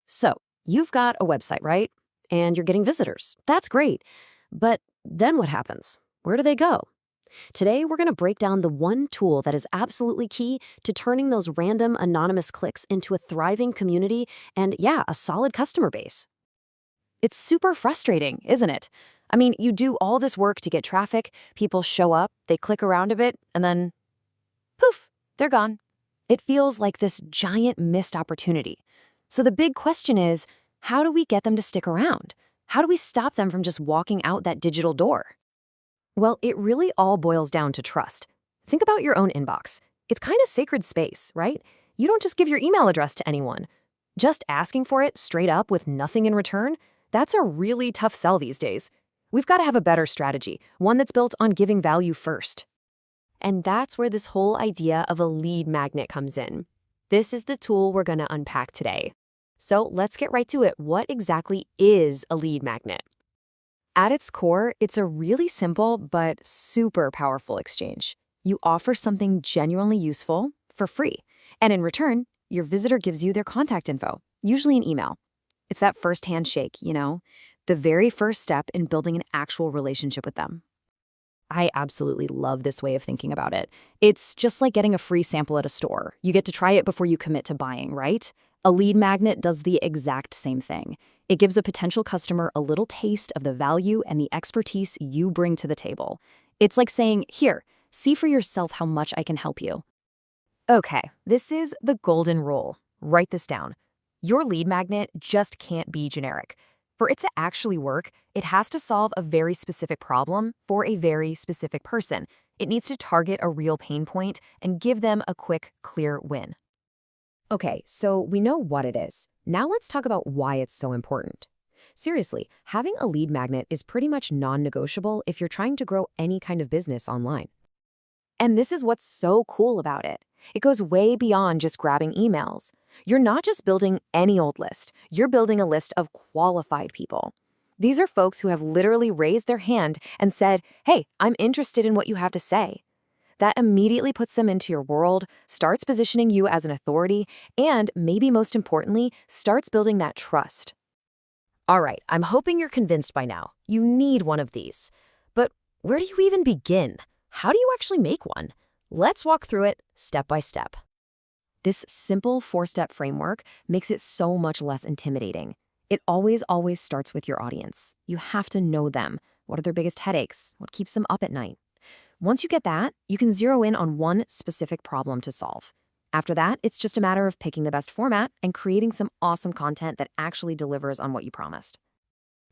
So, you've got a website, right? And you're getting visitors. That's great. But then what happens? Where do they go? Today, we're going to break down the one tool that is absolutely key to turning those random anonymous clicks into a thriving community and, yeah, a solid customer base. It's super frustrating, isn't it? I mean, you do all this work to get traffic, people show up, they click around a bit, and then poof, they're gone. It feels like this giant missed opportunity. So the big question is, how do we get them to stick around? How do we stop them from just walking out that digital door? Well, it really all boils down to trust. Think about your own inbox. It's kind of sacred space, right? You don't just give your email address to anyone. Just asking for it straight up with nothing in return, that's a really tough sell these days. We've got to have a better strategy, one that's built on giving value first. And that's where this whole idea of a lead magnet comes in. This is the tool we're going to unpack today. So let's get right to it. What exactly is a lead magnet? At its core, it's a really simple but super powerful exchange. You offer something genuinely useful for free, and in return, your visitor gives you their contact info, usually an email. It's that first handshake, the very first step in building an actual relationship with them. I absolutely love this way of thinking about it. It's just like getting a free sample at a store. You get to try it before you commit to buying, right? A lead magnet does the exact same thing. It gives a potential customer a little taste of the value and the expertise you bring to the table. It's like saying, here, see for yourself how much I can help you. Okay, this is the golden rule. Write this down. Your lead magnet just can't be generic. For it to actually work, it has to solve a very specific problem for a very specific person. It needs to target a real pain point and give them a quick, clear win. Okay, so we know what it is. Now let's talk about why it's so important. Seriously, having a lead magnet is pretty much non-negotiable if you're trying to grow any kind of business online. And this is what's so cool about it. It goes way beyond just grabbing emails. You're not just building any old list. You're building a list of qualified people. These are folks who have literally raised their hand and said, hey, I'm interested in what you have to say. That immediately puts them into your world, starts positioning you as an authority, and maybe most importantly, starts building that trust. All right, I'm hoping you're convinced by now. You need one of these. But where do you even begin? How do you actually make one? Let's walk through it step by step. This simple 4-step framework makes it so much less intimidating. It always starts with your audience. You have to know them. What are their biggest headaches? What keeps them up at night? Once you get that, you can zero in on one specific problem to solve. After that, it's just a matter of picking the best format and creating some awesome content that actually delivers on what you promised.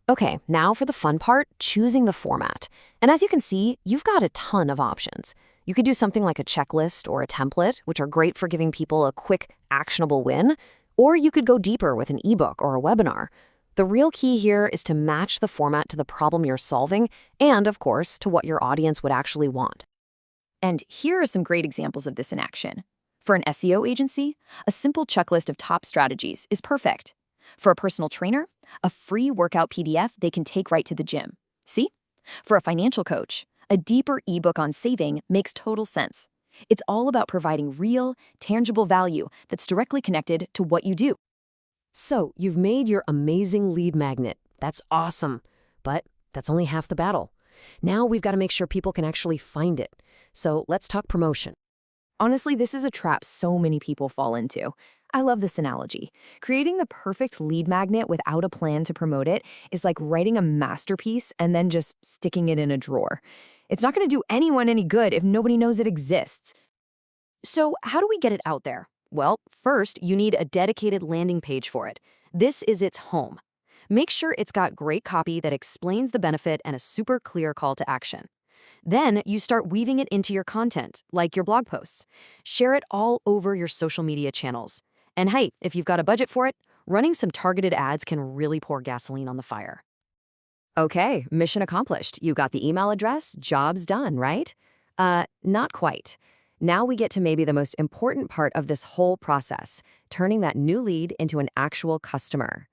Okay, now for the fun part, choosing the format. And as you can see, you've got a ton of options. You could do something like a checklist or a template, which are great for giving people a quick, actionable win. Or you could go deeper with an ebook or a webinar. The real key here is to match the format to the problem you're solving and, of course, to what your audience would actually want. And here are some great examples of this in action. For an SEO agency, a simple checklist of top strategies is perfect. For a personal trainer, a free workout PDF they can take right to the gym. See? For a financial coach, a deeper ebook on saving makes total sense. It's all about providing real, tangible value that's directly connected to what you do. So, you've made your amazing lead magnet. That's awesome. But that's only half the battle. Now we've got to make sure people can actually find it. So, let's talk promotion. Honestly, this is a trap so many people fall into. I love this analogy. Creating the perfect lead magnet without a plan to promote it is like writing a masterpiece and then just sticking it in a drawer. It's not going to do anyone any good if nobody knows it exists. So how do we get it out there? Well, first, you need a dedicated landing page for it. This is its home. Make sure it's got great copy that explains the benefit and a super clear call to action. Then you start weaving it into your content, like your blog posts. Share it all over your social media channels. And hey, if you've got a budget for it, running some targeted ads can really pour gasoline on the fire. Okay, mission accomplished. You got the email address, job's done, right? Not quite. Now we get to maybe the most important part of this whole process, turning that new lead into an actual customer.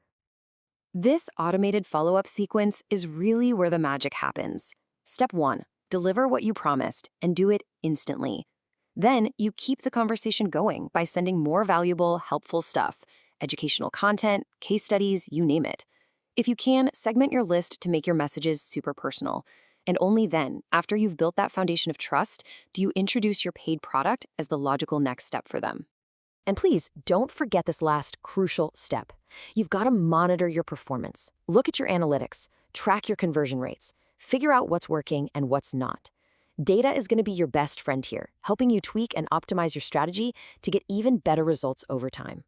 This automated follow-up sequence is really where the magic happens. Step 1, deliver what you promised and do it instantly. Then you keep the conversation going by sending more valuable, helpful stuff. educational content, case studies, you name it. If you can, segment your list to make your messages super personal. And only then, after you've built that foundation of trust, do you introduce your paid product as the logical next step for them. And please, don't forget this last crucial step. You've got to monitor your performance. Look at your analytics, track your conversion rates, figure out what's working and what's not. Data is going to be your best friend here, helping you tweak and optimize your strategy to get even better results over time.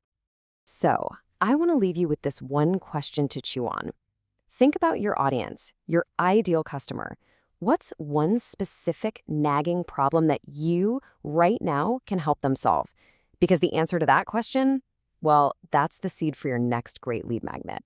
So, I want to leave you with this one question to chew on. Think about your audience, your ideal customer. What's one specific nagging problem that you, right now, can help them solve? Because the answer to that question, well, that's the seed for your next great lead magnet.